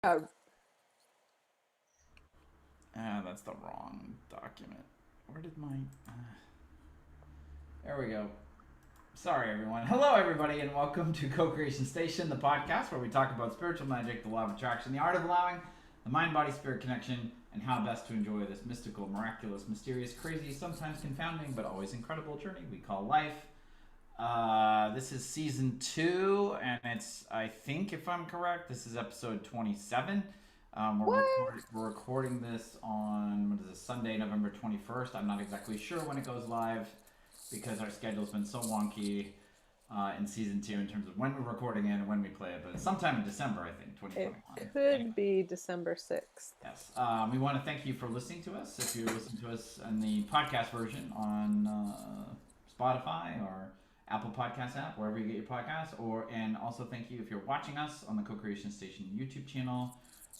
Uh, That's the wrong document. Where did my. There we go. Sorry, everyone. Hello, everybody, and welcome to Co-Creation Station, the podcast where we talk about spiritual magic, the law of attraction, the art of allowing, the mind-body-spirit connection, and how best to enjoy this mystical, miraculous, mysterious, crazy, sometimes confounding, but always incredible journey we call life. This is season 2, and it's, I think, if I'm correct, this is episode 27. what? We're recording this on, what is this, Sunday, November 21st. I'm not exactly sure when it goes live because our schedule's been so wonky in season 2 in terms of when we're recording it and when we play it, but it's sometime in December, I think, It 2021. Anyway, could be December 6th. yes. We want to thank you for listening to us. If you're listening to us in the podcast version on Spotify or Apple Podcast app, wherever you get your podcasts, and also thank you if you're watching us on the Co-Creation Station YouTube channel.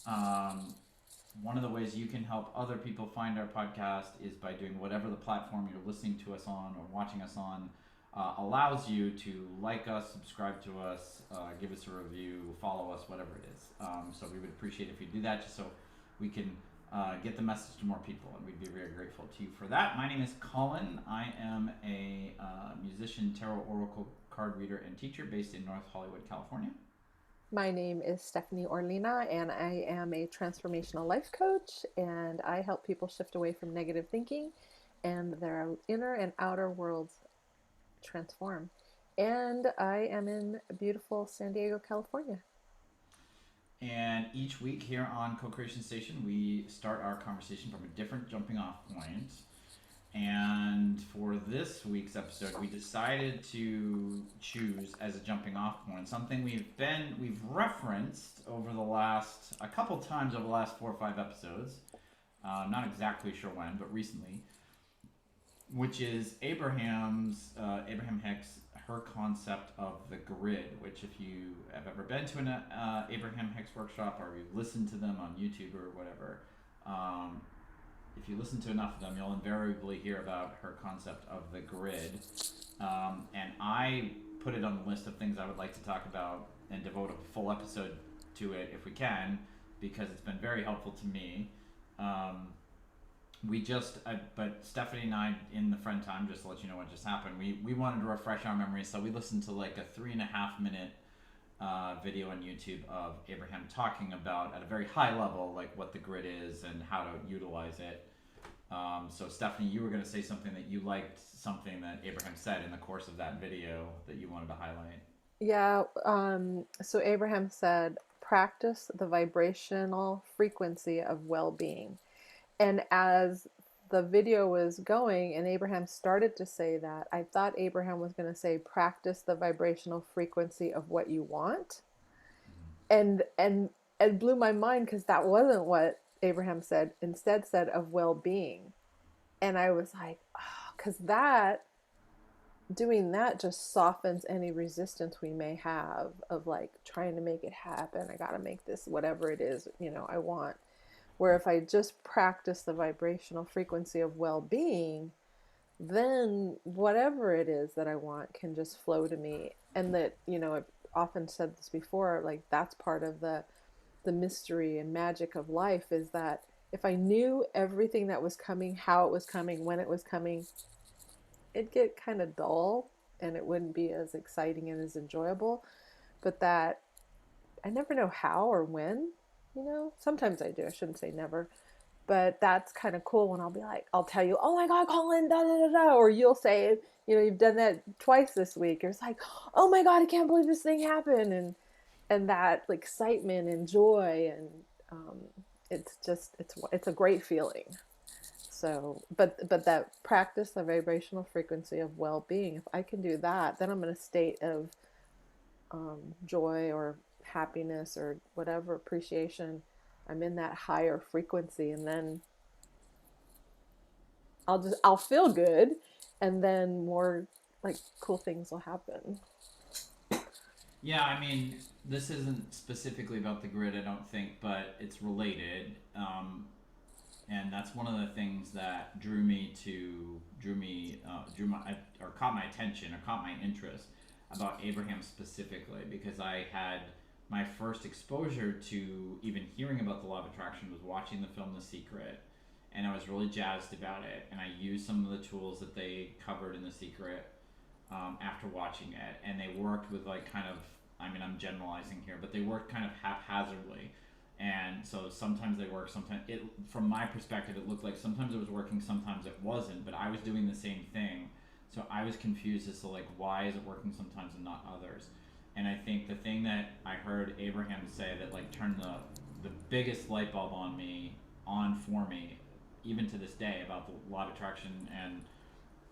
Um, One of the ways you can help other people find our podcast is by doing whatever the platform you're listening to us on or watching us on allows you to like us, subscribe to us, give us a review, follow us, whatever it is. So we would appreciate if you do that just so we can get the message to more people, and we'd be very grateful to you for that. My name is Collin. I am a musician, tarot oracle card reader, and teacher based in North Hollywood, California. My name is Stephanie Orlina, and I am a transformational life coach, and I help people shift away from negative thinking and their inner and outer worlds transform. And I am in beautiful San Diego, California. And each week here on Co-Creation Station, we start our conversation from a different jumping off point. And for this week's episode, we decided to choose as a jumping off point something we've referenced over the last a couple times over the last 4 or 5 episodes. Not exactly sure when, but recently, which is Abraham Hicks, her concept of the grid. Which, if you have ever been to an Abraham Hicks workshop or you've listened to them on YouTube or whatever, um, if you listen to enough of them, you'll invariably hear about her concept of the grid. And I put it on the list of things I would like to talk about and devote a full episode to it if we can, because it's been very helpful to me. Um, but Stephanie and I, in the friend time, just to let you know what just happened, we wanted to refresh our memories, so we listened to like a 3.5 minute video on YouTube of Abraham talking about, at a very high level, like what the grid is and how to utilize it. So Stephanie, you were going to say something that you liked, something that Abraham said in the course of that video that you wanted to highlight. Yeah, so Abraham said, practice the vibrational frequency of well being. And as the video was going and Abraham started to say that, I thought Abraham was going to say, practice the vibrational frequency of what you want. And it blew my mind because that wasn't what Abraham said. Instead, said of well being. And I was like, oh, because that doing that just softens any resistance we may have of like trying to make it happen. I got to make this whatever it is, I want. Where if I just practice the vibrational frequency of well being, then whatever it is that I want can just flow to me. And that, I've often said this before, like that's part of the mystery and magic of life is that if I knew everything that was coming, how it was coming, when it was coming, it'd get kind of dull and it wouldn't be as exciting and as enjoyable. But that I never know how or when, Sometimes I do. I shouldn't say never. But that's kind of cool when I'll be like, I'll tell you, oh my God, Collin, da da da da. Or you'll say, you've done that twice this week. It's like, oh my God, I can't believe this thing happened. And that excitement and joy. And um, it's a great feeling. So, but that practice, the vibrational frequency of well-being, if I can do that, then I'm in a state of joy or happiness or whatever appreciation. I'm in that higher frequency, and then I'll feel good, and then more like cool things will happen. Yeah, I mean, this isn't specifically about the grid, I don't think, but it's related. And that's one of the things that drew my, or caught my attention, or caught my interest about Abraham specifically, because I had my first exposure to even hearing about the law of attraction was watching the film The Secret, and I was really jazzed about it. And I used some of the tools that they covered in The Secret after watching it, and they worked with like kind of, I mean, I'm generalizing here, but they worked kind of haphazardly. And so sometimes they work, sometimes it, from my perspective, it looked like sometimes it was working, sometimes it wasn't, but I was doing the same thing. So I was confused as to like, why is it working sometimes and not others? And I think the thing that I heard Abraham say that like turned the biggest light bulb on for me, even to this day, about the law of attraction and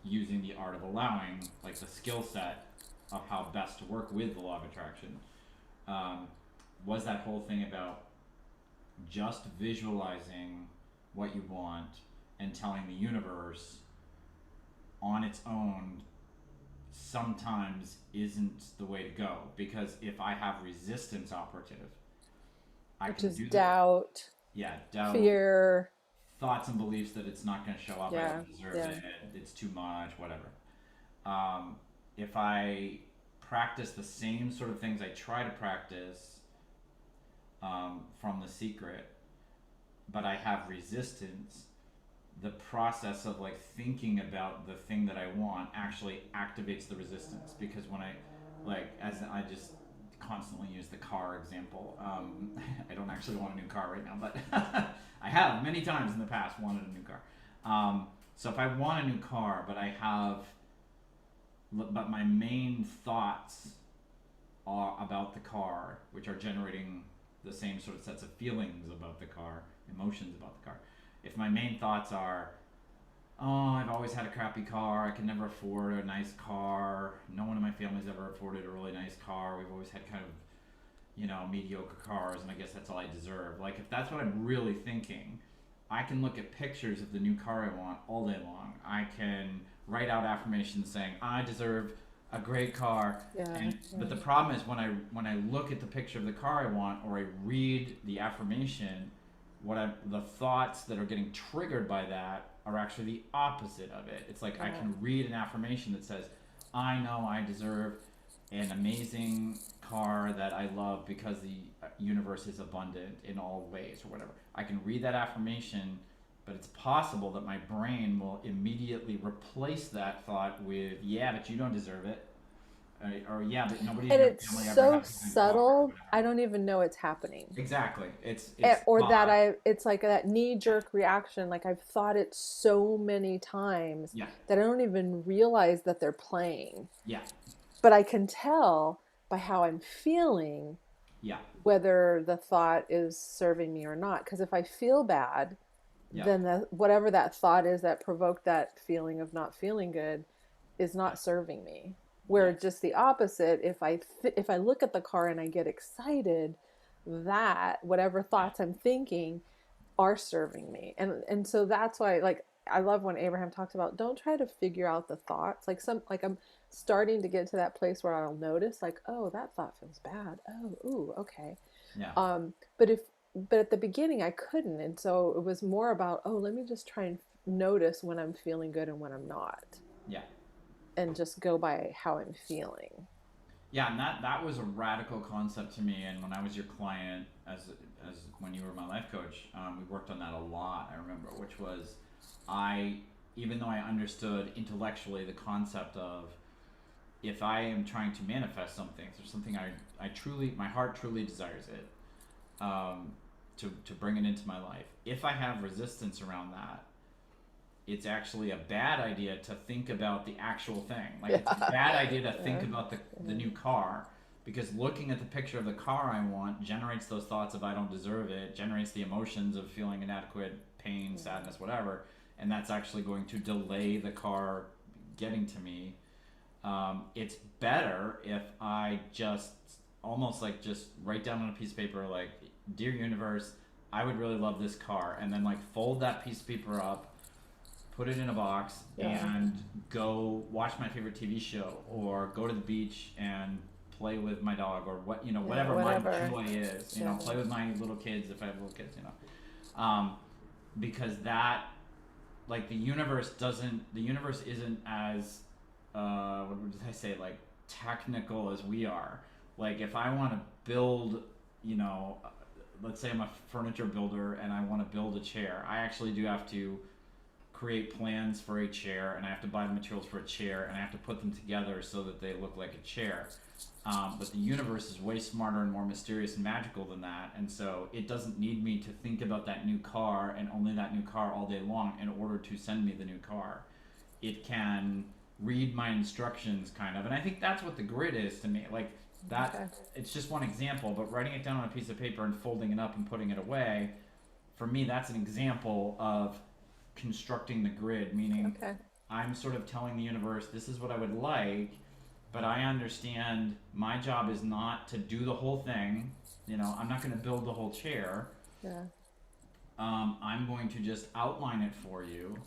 using the art of allowing, like the skill set of how best to work with the law of attraction, um, was that whole thing about just visualizing what you want and telling the universe on its own sometimes isn't the way to go, because if I have resistance operative, I Which can is do that. doubt, Yeah, doubt, fear. thoughts and beliefs that it's not going to show up, I Yeah, don't deserve yeah. it, it's too much, whatever. um, if I practice the same sort of things I try to practice from The Secret, but I have resistance, the process of like thinking about the thing that I want actually activates the resistance. Because when I, like, as I just constantly use the car example, I don't actually want a new car right now, but I have many times in the past wanted a new car. So if I want a new car, but my main thoughts are about the car, which are generating the same sort of sets of feelings about the car, emotions about the car. If my main thoughts are, oh, I've always had a crappy car, I can never afford a nice car, no one in my family's ever afforded a really nice car, we've always had kind of, mediocre cars, and I guess that's all I deserve. Like, if that's what I'm really thinking, I can look at pictures of the new car I want all day long. I can write out affirmations saying I deserve a great car. Yeah, And yeah. but the problem is when I look at the picture of the car I want, or I read the affirmation, the thoughts that are getting triggered by that are actually the opposite of it. It's like I Yeah. can read an affirmation that says, I know I deserve an amazing car that I love because the universe is abundant in all ways, or whatever. I can read that affirmation, but it's possible that my brain will immediately replace that thought with, yeah, but you don't deserve it. Or yeah, but nobody in And your it's family ever so had a good car, or subtle, I whatever. don't even know it's happening. Exactly. It's Or that thought. it's like that knee jerk reaction. Like I've thought it so many times Yeah. that I don't even realize that they're playing. Yeah. But I can tell by how I'm feeling Yeah. whether the thought is serving me or not. Because if I feel bad, Yeah. then whatever that thought is that provoked that feeling of not feeling good is Yeah. not serving me. Yeah. Where just the opposite, if I look at the car and I get excited, that whatever Yeah. thoughts I'm thinking are serving me. And so that's why, like, I love when Abraham talks about don't try to figure out the thoughts. Like I'm starting to get to that place where I'll notice like, oh, that thought feels bad. Oh, ooh, okay. Yeah. But at the beginning I couldn't, and so it was more about, oh, let me just try and notice when I'm feeling good and when I'm not, Yeah. and just go by how I'm feeling. Yeah, and that was a radical concept to me. And when I was your client, as when you were my life coach, we worked on that a lot. I remember, which was, I even though I understood intellectually the concept of, if I am trying to manifest something, if there's something I truly, my heart truly desires it, to bring it into my life. If I have resistance around that, it's actually a bad idea to think about the actual thing. Like, it's a Yeah. bad idea to think Yeah. about the new car, because looking at the picture of the car I want generates those thoughts of I don't deserve it, generates the emotions of feeling inadequate, pain, sadness, whatever, and that's actually going to delay the car getting to me. It's better if I just almost like just write down on a piece of paper, like, dear universe, I would really love this car, and then like fold that piece of paper up, put it in a box, Yeah. and go watch my favorite TV show, or go to the beach and play with my dog, or Yeah, whatever my whatever. joy is, Yeah. play with my little kids if I have little kids, because that, like, the universe isn't as, what did I say, like, technical as we are. Like, if I want to build you know, let's say I'm a furniture builder and I want to build a chair. I actually do have to create plans for a chair, and I have to buy the materials for a chair, and I have to put them together so that they look like a chair. But the universe is way smarter and more mysterious and magical than that, and so it doesn't need me to think about that new car and only that new car all day long in order to send me the new car. It can read my instructions, kind of, and I think that's what the grid is to me. Like that, Okay. it's just one example, but writing it down on a piece of paper and folding it up and putting it away, for me, that's an example of constructing the grid, meaning Okay. I'm sort of telling the universe, this is what I would like, but I understand my job is not to do the whole thing. You know, I'm not going to build the whole chair. Yeah. I'm going to just outline it for you,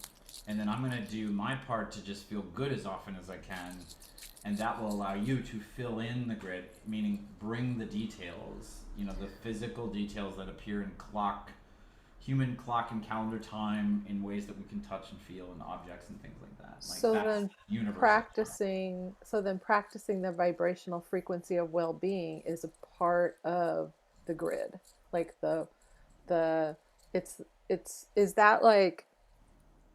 and then I'm going to do my part to just feel good as often as I can, and that will allow you to fill in the grid, meaning bring the details, you know, the physical details that appear in human clock and calendar time in ways that we can touch and feel and objects and things like that. Like So that's then universal. practicing the vibrational frequency of well-being is a part of the grid. Like the it's is that like,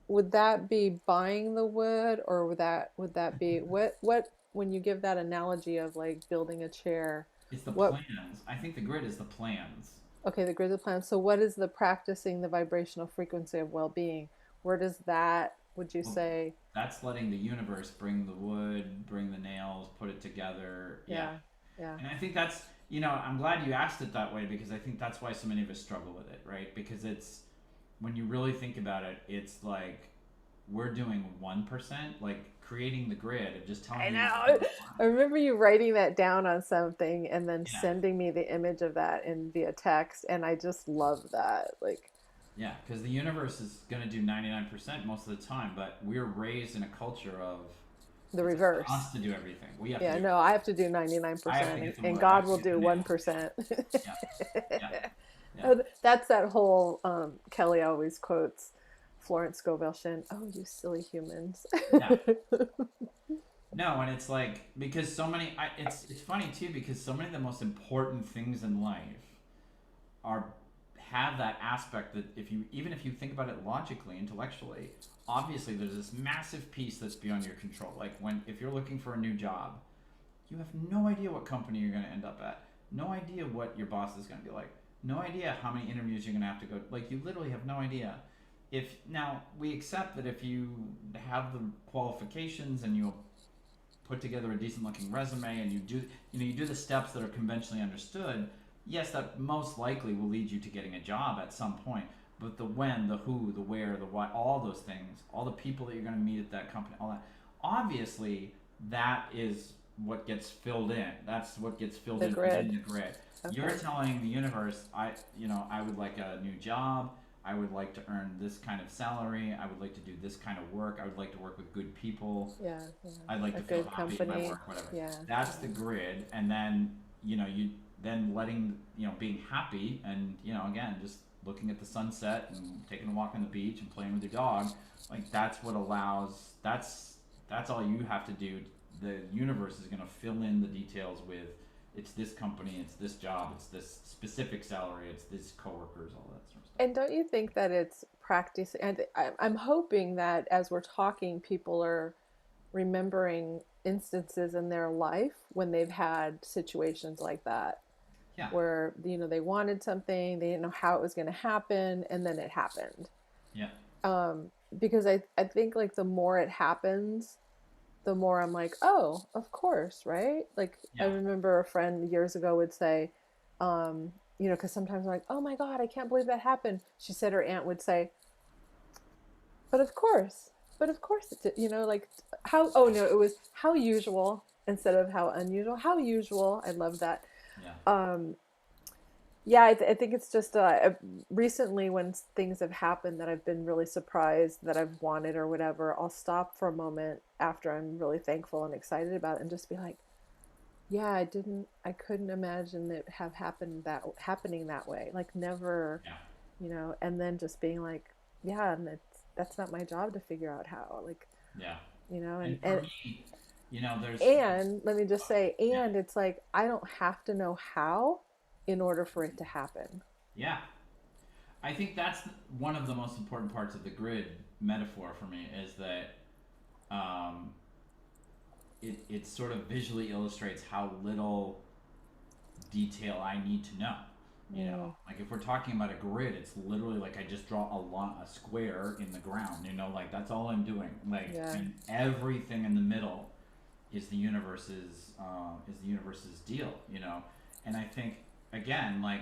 would that be buying the wood, or would that be what when you give that analogy of like building a chair, It's the what plans. I think the grid is the plans. okay, the grid of plan. So what is the practicing the vibrational frequency of well-being? Where does that, would you Well, say? that's letting the universe bring the wood, bring the nails, put it together. Yeah. Yeah. Yeah. And I think that's, you know, I'm glad you asked it that way because I think that's why so many of us struggle with it, right? Because it's, when you really think about it, it's like we're doing 1%, like creating the grid of just telling I the universe know. what we want. I remember you writing that down on something and then Yeah. sending me the image of that in via text, and I just love that. Like Yeah, because the universe is going to do 99% most of the time, but we're raised in a culture of the it's up to reverse. us to do everything. We have to Yeah, do. no, I have to do I have to 99%, get the and wood. I God have to will get the do nails. 1%. Yeah, yeah, yeah, Oh, that's that whole Kelly always quotes Florence Scovel Shinn, "Oh, you silly humans." yeah. No, and it's like because so many. It's funny too because so many of the most important things in life are have that aspect that if you even if you think about it logically, intellectually, obviously there's this massive piece that's beyond your control. Like when if you're looking for a new job, you have no idea what company you're going to end up at. No idea what your boss is going to be like. No idea how many interviews you're going to have to go. Like you literally have no idea. If now we accept that if you have the qualifications and you put together a decent looking resume and you do the steps that are conventionally understood, yes, that most likely will lead you to getting a job at some point. But the when, the who, the where, the what, all those things, all the people that you're going to meet at that company, all that, obviously that is what gets filled in. That's what gets filled The in grid. within the grid. You're Okay. telling the universe, I would like a new job. I would like to earn this kind of salary. I would like to do this kind of work. I would like to work with good people. Yeah, yeah. I'd like A to feel good happy in my company. work, whatever. Yeah, That's yeah. the grid, and then you then letting being happy, and again just looking at the sunset and taking a walk on the beach and playing with your dog, like that's what allows. That's all you have to do. The universe is going to fill in the details with. It's this company, it's this job, it's this specific salary, it's this coworkers, all that sort of stuff. And don't you think that it's practice? And I'm hoping that as we're talking, people are remembering instances in their life when they've had situations like that, Yeah, where they wanted something, they didn't know how it was going to happen, and then it happened. yeah, Because I think like the more it happens, the more I'm like, oh, of course, right? Like I yeah, remember a friend years ago would say, because sometimes I'm like, oh my God, I can't believe that happened. She said her aunt would say, but of course, but of course it did. Like how, oh no, it was how usual instead of how unusual. How usual. I love that. yeah, Um, yeah, I think it's just recently when things have happened that I've been really surprised that I've wanted or whatever, I'll stop for a moment after I'm really thankful and excited about it and just be like, yeah, I couldn't imagine it have happening that way. Like never, yeah, and then just being like, yeah, and that's not my job to figure out how. Like, yeah. and And for me, there's and let me just say, yeah, and it's like I don't have to know how in order for it to happen. Yeah. I think that's one of the most important parts of the grid metaphor for me is that um, it sort of visually illustrates how little detail I need to know. You know, Mm, like if we're talking about a grid, it's literally like I just draw a square in the ground. You know, like that's all I'm doing. Like, yeah. and everything in the middle is the universe's deal. You know, and I think again, like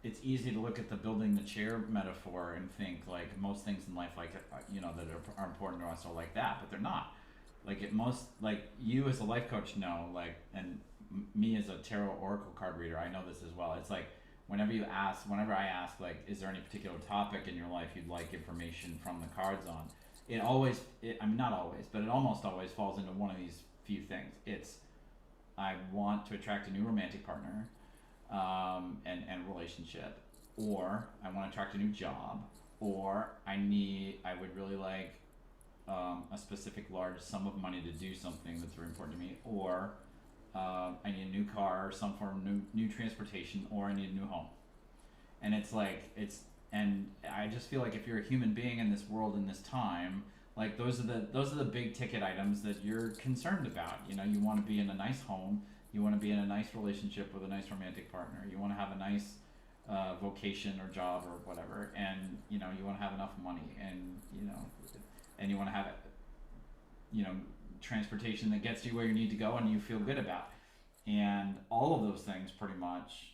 it's easy to look at the building the chair metaphor and think like most things in life, like that are important to us are like that, but they're not. Like it most like you as a life coach know like and me as a tarot oracle card reader, I know this as well. It's like whenever I ask, like, is there any particular topic in your life you'd like information from the cards on? I mean, not always, but it almost always falls into one of these few things. It's, I want to attract a new romantic partner, and relationship, or I want to attract a new job, or I would really like a specific large sum of money to do something that's very important to me, or I need a new car, or some form of new transportation, or I need a new home. And it's like and I just feel like if you're a human being in this world in this time, like those are the big ticket items that you're concerned about. You know, you want to be in a nice home, you want to be in a nice relationship with a nice romantic partner, you want to have a nice vocation or job or whatever, and you know you want to have enough money, and you want to have you know transportation that gets you where you need to go and you feel good about, and all of those things pretty much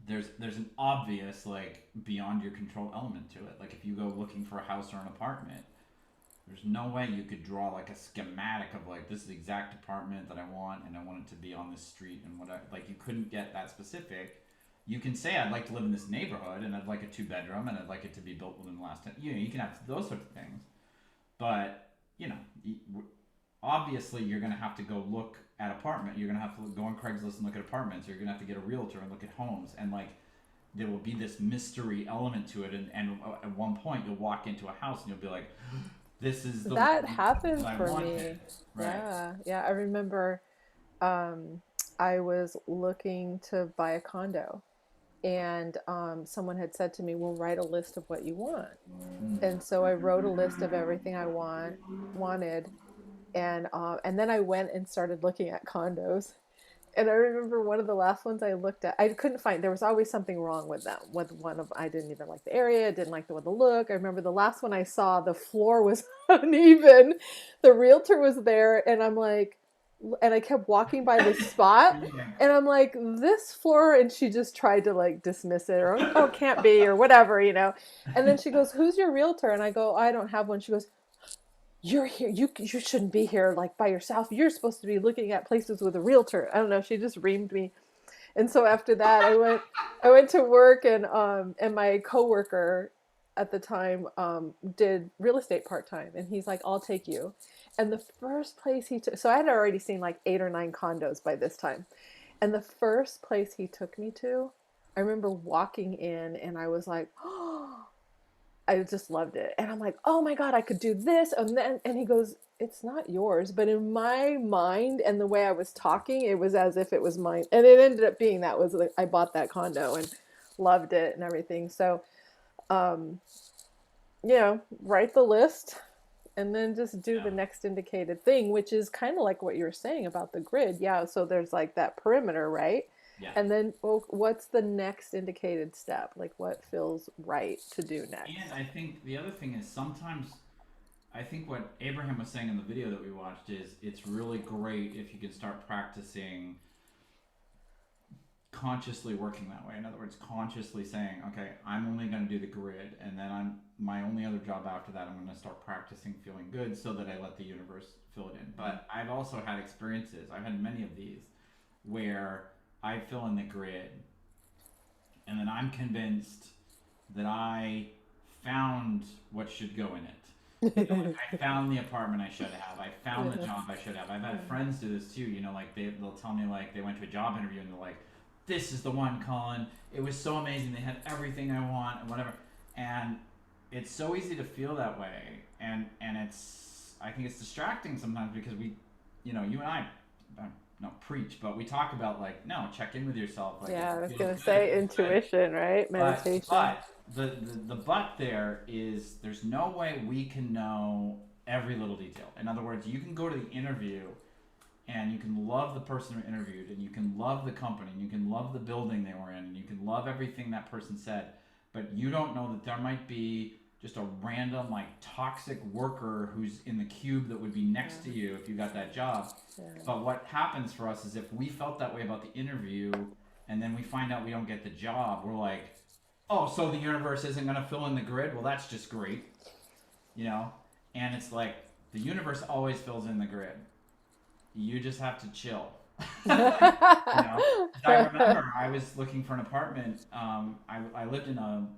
there's an obvious like beyond your control element to it. Like if you go looking for a house or an apartment, there's no way you could draw like a schematic of like this is the exact apartment that I want and I want it to be on this street and whatever. Like you couldn't get that specific. You can say I'd like to live in this neighborhood and I'd like a 2 bedroom and I'd like it to be built within the last 10. You can have those sorts of things, but you know, obviously you're going to have to go look at apartment. You're going to have to go on Craigslist and look at apartments. Or you're going to have to get a realtor and look at homes. And like there will be this mystery element to it. And at one point you'll walk into a house and you'll be like, this is the That one that happened I for wanted. me. Right. Yeah. Yeah. I remember um, I was looking to buy a condo, and someone had said to me, well, write a list of what you want. And so I wrote a list of everything I wanted, and then I went and started looking at condos. And I remember one of the last ones I looked at, I couldn't find. There was always something wrong with them. With one of, I didn't even like the area. I didn't like the way the look. I remember the last one I saw, the floor was uneven. The realtor was there, and I'm like, and I kept walking by this spot, Yeah. and I'm like, this floor, and she just tried to like dismiss it or oh, can't be or whatever, you know. And then she goes, "Who's your realtor?" And I go, "I don't have one." She goes, "You're here, you shouldn't be here like by yourself. You're supposed to be looking at places with a realtor." I don't know, she just reamed me. And so after that I went to work, and my coworker at the time did real estate part-time, and he's like, "I'll take you." And the first place he took, so I had already seen like 8 or 9 condos by this time, and the first place he took me to, I remember walking in and I was like, oh, I just loved it. And I'm like, oh my God, I could do this. And he goes, it's not yours. But in my mind and the way I was talking, it was as if it was mine. And it ended up being that was like, I bought that condo and loved it and everything. So, um, write the list and then just do Yeah. the next indicated thing, which is kind of like what you were saying about the grid. Yeah. So there's like that perimeter, right? Yeah. And then, well, what's the next indicated step? Like what feels right to do And next? I think the other thing is sometimes I think what Abraham was saying in the video that we watched is it's really great if you can start practicing consciously working that way. In other words, consciously saying, okay, I'm only going to do the grid, and then I'm my only other job after that. I'm going to start practicing feeling good so that I let the universe fill it in. But I've also had experiences. I've had many of these where I fill in the grid, and then I'm convinced that I found what should go in it. You know, like I found the apartment I should have. I found the job I should have. I've had friends do this too. You know, like they'll tell me like they went to a job interview and they're like, "This is the one, Collin. It was so amazing. They had everything I want and whatever." And it's so easy to feel that way, and it's I think it's distracting sometimes because we, you know, you and I preach, but we talk about like, no, check in with yourself. Like, if Yeah, I it was feels gonna good, it say feels good. intuition, right? Meditation. But the but there is there's no way we can know every little detail. In other words, you can go to the interview and you can love the person who interviewed, and you can love the company, and you can love the building they were in, and you can love everything that person said, but you don't know that there might be just a random like toxic worker who's in the cube that would be next to Yeah. you if you got that job. Yeah. But what happens for us is if we felt that way about the interview and then we find out we don't get the job, we're like, oh, so the universe isn't going to fill in the grid? Well, that's just great, you know? And it's like the universe always fills in the grid. You just have to chill. You know, 'cause I remember I was looking for an apartment. I lived in a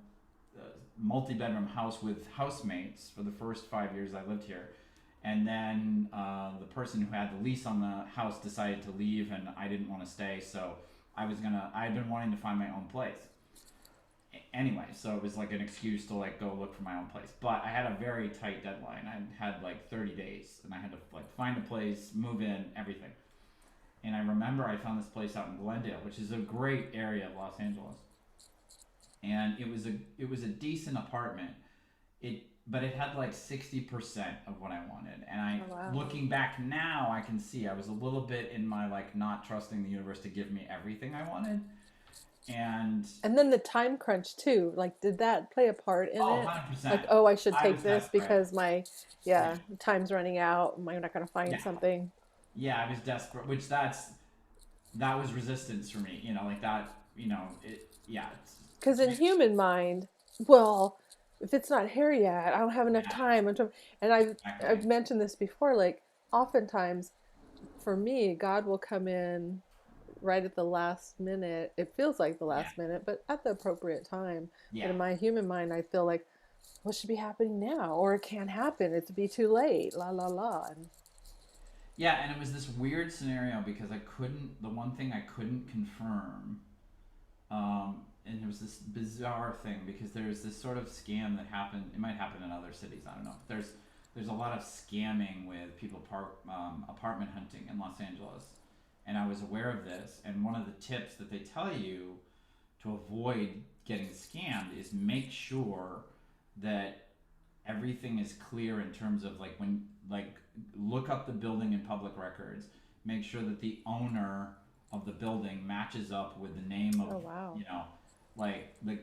multi-bedroom house with housemates for the first 5 years I lived here, and then the person who had the lease on the house decided to leave, and I didn't want to stay, so I had been wanting to find my own place. Anyway, so it was like an excuse to like go look for my own place, but I had a very tight deadline. I had like 30 days, and I had to like find a place, move in, everything. And I remember I found this place out in Glendale, which is a great area of Los Angeles, and it was a decent apartment. But it had like 60% of what I wanted. And Oh, wow. looking back now, I can see I was a little bit in my like not trusting the universe to give me everything I wanted. And And then the time crunch too. Like, did that play a part in oh, it? Like, 100%. oh, I should I take was this desperate. because my, Yeah. yeah, time's running out. I'm not gonna find Yeah. something. Yeah, I was desperate, which that was resistance for me, like that, yeah, Because in human mind, well, if it's not here yet, I don't have enough yeah, time. And I've exactly. mentioned this before. Like, oftentimes, for me, God will come in right at the last minute. It feels like the Yeah. last minute, but at the appropriate time. But Yeah. in my human mind, I feel like what should be happening now, or it can't happen. It's be too late. La la la. And Yeah, and it was this weird scenario because the one thing I couldn't confirm, and it was this bizarre thing because there's this sort of scam that happened. It might happen in other cities, I don't know. But there's a lot of scamming with people apartment hunting in Los Angeles, and I was aware of this. And one of the tips that they tell you to avoid getting scammed is make sure that everything is clear in terms of like when like look up the building in public records, make sure that the owner of the building matches up with the name of oh wow, you know like my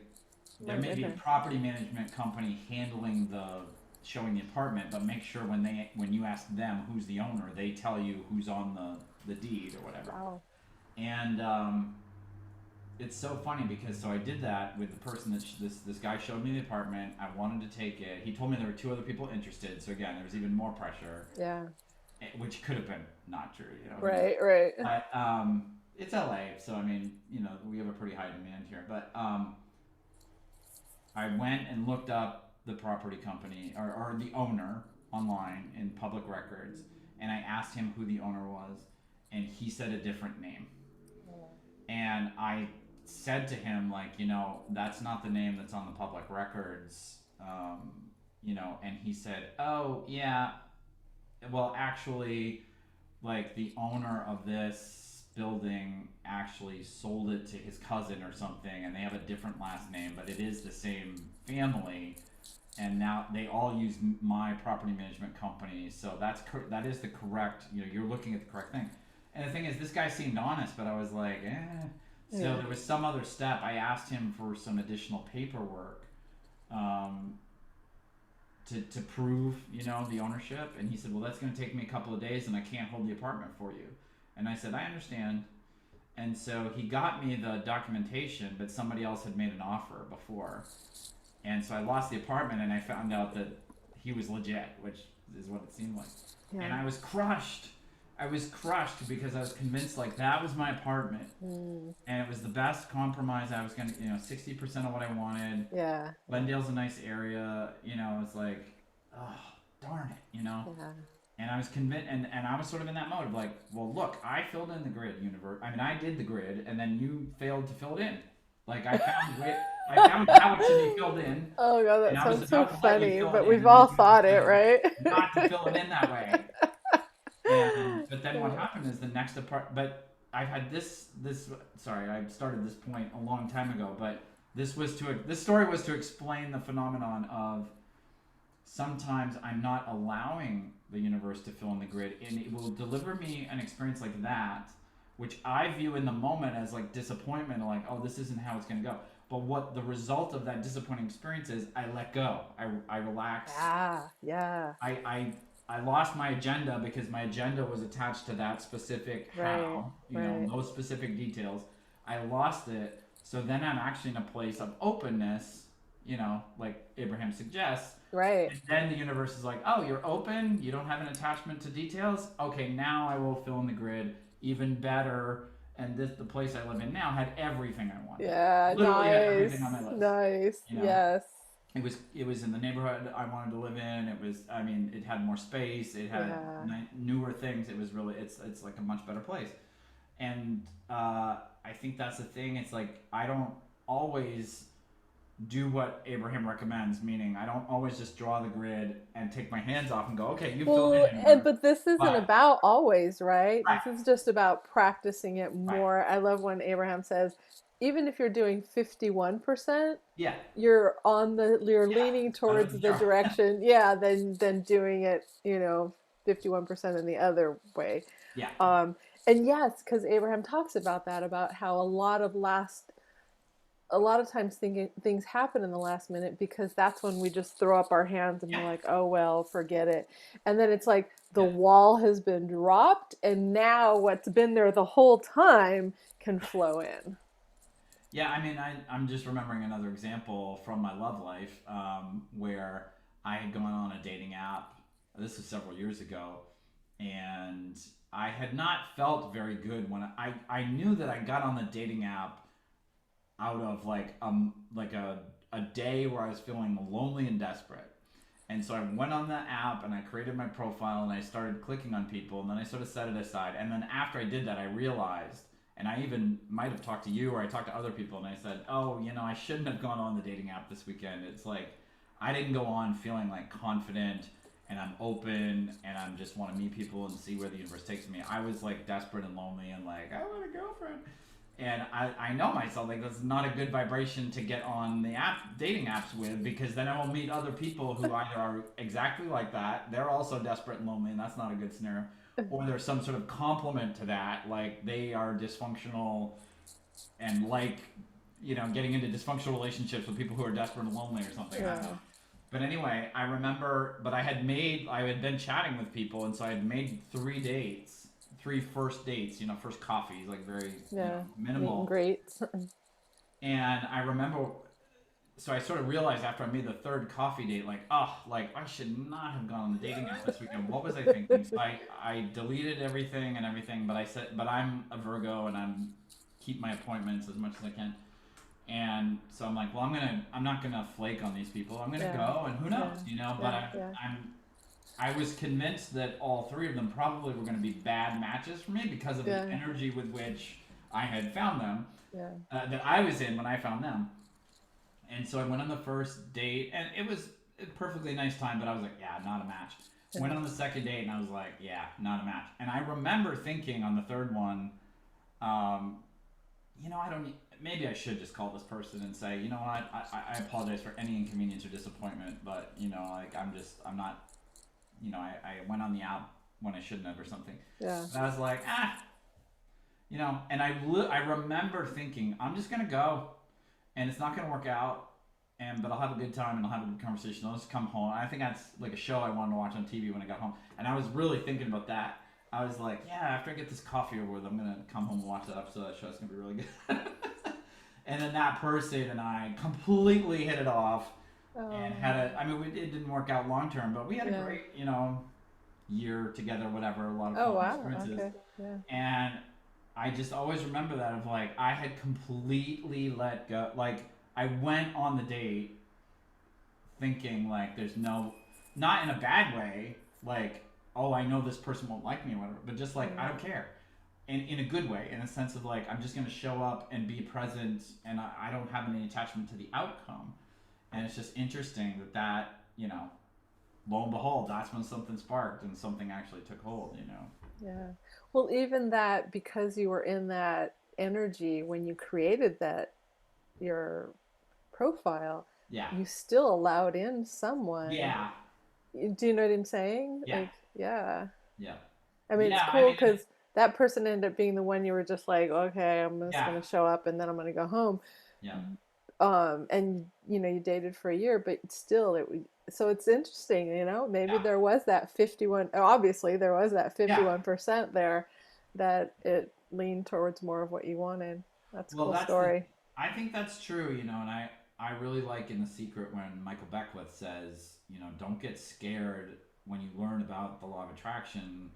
there may be a goodness, property management company handling the showing the apartment, but make sure when you ask them who's the owner, they tell you who's on the deed or whatever. wow, And it's so funny because so I did that with the person that this guy showed me the apartment. I wanted to take it. He told me there were two other people interested. So again, there was even more pressure, yeah, which could have been not true, right, right, But it's LA, so I mean, we have a pretty high demand here. But I went and looked up the property company or the owner online in public records, and I asked him who the owner was, and he said a different name. And I said to him, like, that's not the name that's on the public records, and he said, oh, yeah, well, actually, like, the owner of this building actually sold it to his cousin or something, and they have a different last name, but it is the same family, and now they all use my property management company, so that is the correct, you're looking at the correct thing. And the thing is, this guy seemed honest, but I was like, eh. So yeah, there was some other step. I asked him for some additional paperwork to prove, the ownership. And he said, well, that's going to take me a couple of days, and I can't hold the apartment for you. And I said, I understand. And so he got me the documentation, but somebody else had made an offer before. And so I lost the apartment, and I found out that he was legit, which is what it seemed like. yeah. And I was crushed. Because I was convinced like that was my apartment, Mm, and it was the best compromise. I was gonna, 60% of what I wanted. yeah, Glendale's a nice area, it's like, oh darn it. yeah, And I was convinced, and I was sort of in that mode of like, well, look, I filled in the grid, universe. I mean, I did the grid, and then you failed to fill it in. Like I found how it should be filled in, oh god, and that I was sounds so about to let you funny, fill but it in, we've and then all you thought it, decided right? not to fill it in that way. But but then what happened is the next part. But I've had this. Sorry, I started this point a long time ago. But this story was to explain the phenomenon of sometimes I'm not allowing the universe to fill in the grid, and it will deliver me an experience like that, which I view in the moment as like disappointment, like, oh, this isn't how it's going to go. But what the result of that disappointing experience is, I let go. I relax. Ah, yeah. I, I, I lost my agenda because my agenda was attached to that specific Right, how, right, those specific details. I lost it. So then I'm actually in a place of openness, like Abraham suggests. right. And then the universe is like, oh, you're open. You don't have an attachment to details. Okay, now I will fill in the grid even better. And the place I live in now had everything I wanted. Yeah, Literally had everything on nice, my list. nice. You know, Yes. it was in the neighborhood I wanted to live in. It was, I mean, it had more space. It had Yeah. newer things. It was really, it's like a much better place. And I think that's the thing. It's like I don't always do what Abraham recommends, meaning I don't always just draw the grid and take my hands off and go, okay, you fill Well, it in and here. but this isn't But about always, right? right, This is just about practicing it right, more. I love when Abraham says, even if you're doing 51%, yeah, you're yeah, leaning better towards than the zero. direction, yeah, than doing it, 51% in the other way. Yeah, Um, and yes, because Abraham talks about that, about how a lot of times things happen in the last minute because that's when we just throw up our hands and yeah, we're like, oh well, forget it. And then it's like the yeah, wall has been dropped and now what's been there the whole time can flow in. yeah. I mean, I'm just remembering another example from my love life where I had gone on a dating app. This was several years ago, and I had not felt very good when I knew that I got on the dating app out of like a day where I was feeling lonely and desperate. And so I went on the app and I created my profile and I started clicking on people and then I sort of set it aside. And then after I did that, I realized, and I even might have talked to you or I talked to other people and I said, oh, I shouldn't have gone on the dating app this weekend. It's like I didn't go on feeling like confident and I'm open and I just want to meet people and see where the universe takes me. I was like desperate and lonely and like, I want a girlfriend. And I know myself, like that's not a good vibration to get on the dating apps with, because then I will meet other people who either are exactly like that, they're also desperate and lonely, and that's not a good scenario, or there's some sort of complement to that, like they are dysfunctional and like getting into dysfunctional relationships with people who are desperate and lonely or something. I don't know. Yeah. But anyway, I remember, but I had been chatting with people, and so I had made 3 dates, three first dates, first coffees, like very, Yeah. Meet and minimal. greets. And I remember, so I sort of realized after I made the third coffee date, like, oh, like I should not have gone on the dating app this weekend. What was I thinking? So I deleted everything, but I said, but I'm a Virgo and I'm keep my appointments as much as I can. And so I'm like, well, I'm not gonna flake on these people. I'm gonna Yeah. go, and who Yeah. knows, But Yeah. Yeah. I was convinced that all three of them probably were gonna be bad matches for me because of the Yeah. energy with which I had found them, Yeah. that I was in when I found them. And so I went on the first date, and it was a perfectly nice time, but I was like, yeah, not a match. Went on the second date, and I was like, yeah, not a match. And I remember thinking on the third one, um, I don't. Maybe I should just call this person and say, you know what, I apologize for any inconvenience or disappointment, but like I'm not. I went on the app when I shouldn't have or something. Yeah. But I was like, and I remember thinking, I'm just gonna go, and it's not gonna work out, but I'll have a good time and I'll have a good conversation. I'll just come home. I think that's like a show I wanted to watch on TV when I got home, and I was really thinking about that. I was like, yeah, after I get this coffee over with, I'm gonna come home and watch that episode of that show. It's gonna be really good. And then that person and I completely hit it off, and Oh. had a. I mean, it didn't work out long term, but we had a Yeah. great, year together, whatever, a lot of Oh fun wow. experiences. Okay. Yeah. And I just always remember that of like I had completely let go. Like I went on the date thinking like there's no, not in a bad way, like oh I know this person won't like me or whatever, but just like I Mm. don't care. In a good way, in a sense of like I'm just gonna show up and be present, and I don't have any attachment to the outcome. And it's just interesting that lo and behold, that's when something sparked and something actually took hold. Yeah. Well, even that, because you were in that energy when you created that, your profile, Yeah. you still allowed in someone. Yeah. Do you know what I'm saying? Yeah. Like, yeah. Yeah. I mean, it's Yeah. I cool mean, because that person ended up being the one you were just like, okay, I'm just yeah. gonna show up and then I'm gonna go home. Yeah. And you dated for a year, but still, so it's interesting. Maybe Yeah. there was that 51. Obviously, there was that Yeah. 51% there that it leaned towards more of what you wanted. That's a Well, cool that's the. story. I think that's true, and I really like in The Secret when Michael Beckwith says, don't get scared when you learn about the law of attraction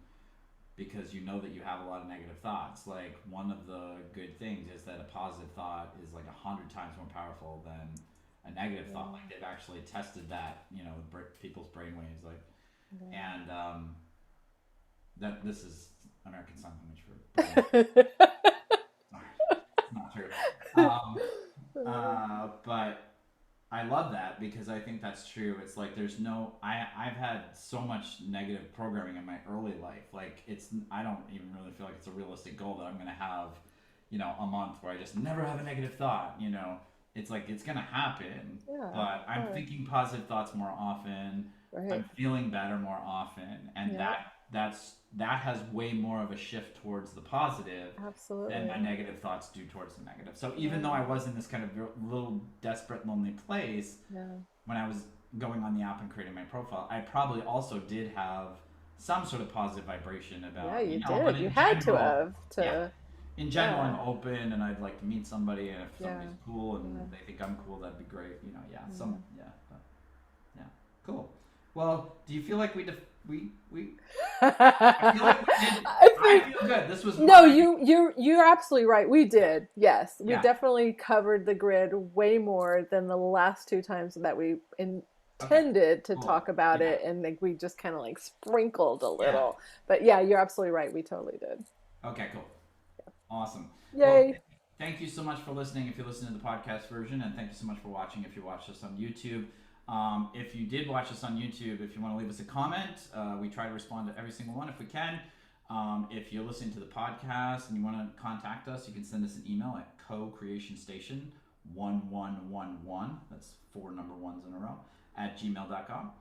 because you know that you have a lot of negative thoughts. Like one of the good things is that a positive thought is like 100 times more powerful than a negative Yeah. thought. Like they've actually tested that, people's brainwaves. Like, and that this is American Sign Language for brain. Yeah. Sorry, it's not true. Um, but I love that because I think that's true. It's like there's no I've had so much negative programming in my early life. Like I don't even really feel like it's a realistic goal that I'm gonna have, a month where I just never have a negative thought. It's like it's gonna happen, Yeah, but of I'm course. thinking positive thoughts more often. I'm Right. feeling better more often, and Yep. that has way more of a shift towards the positive than my Absolutely. negative thoughts do towards the negative. So even though Right. I was in this kind of little desperate, lonely place Yeah. when I was going on the app and creating my profile, I probably also did have some sort of positive vibration Yeah, about, you but did. You in had to general, have yeah. to. In general, I'm Yeah. open and I'd like to meet somebody, and if Yeah. somebody's cool Yeah. and they think I'm cool, that'd be great. Yeah, Yeah. but yeah, cool. Well, do you feel like we I feel like we did. I I think feel good. This was no, my you're absolutely right. We did. Yes, we yeah. definitely covered the grid way more than the last two times that we Okay, intended to cool. talk about Yeah, it, and like we just kind of like sprinkled a yeah. little. But yeah, you're absolutely right. We totally did. Okay, cool. Awesome. Well, Yay! thank you so much for listening if you listen to the podcast version, and thank you so much for watching if you watched us on YouTube. If you did watch us on YouTube, if you want to leave us a comment, we try to respond to every single one if we can. If you're listening to the podcast and you want to contact us, you can send us an email at co-creationstation1111, that's four number ones in a row, at gmail.com.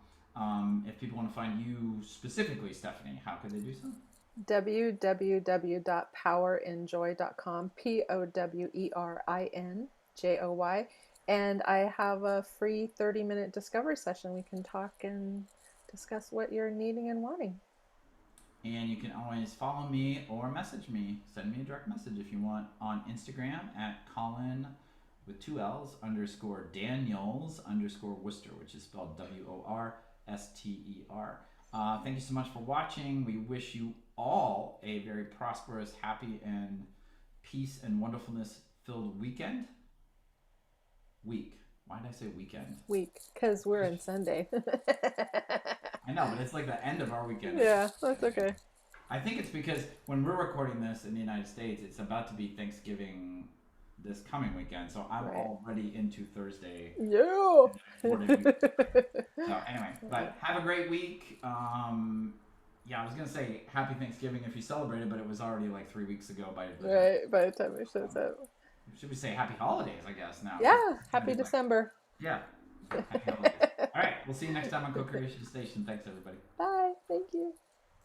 If people want to find you specifically, Stephanie, how could they do so? www.powerinjoy.com, Powerinjoy, and I have a free 30-minute discovery session. We can talk and discuss what you're needing and wanting. And you can always follow me or message me. Send me a direct message if you want on Instagram at Collin with two L's underscore Daniels underscore Worster, which is spelled Worster. Thank you so much for watching. We wish you all a very prosperous, happy, and peace and wonderfulness filled weekend. Week. Why did I say weekend? Week, because we're in Sunday. I know, but it's like the end of our weekend. Yeah, that's okay. I think it's because when we're recording this in the United States, it's about to be Thanksgiving this coming weekend, so I'm Right. already into Thursday. Yeah. So anyway, but have a great week. Yeah, I was gonna say Happy Thanksgiving if you celebrated, but it was already like 3 weeks ago by the time. Right, by the time it shows up. Should we say Happy Holidays? I guess now. Yeah, happy December. Yeah. Happy Holidays. All right, we'll see you next time on Co-Creation Station. Thanks, everybody. Bye. Thank you.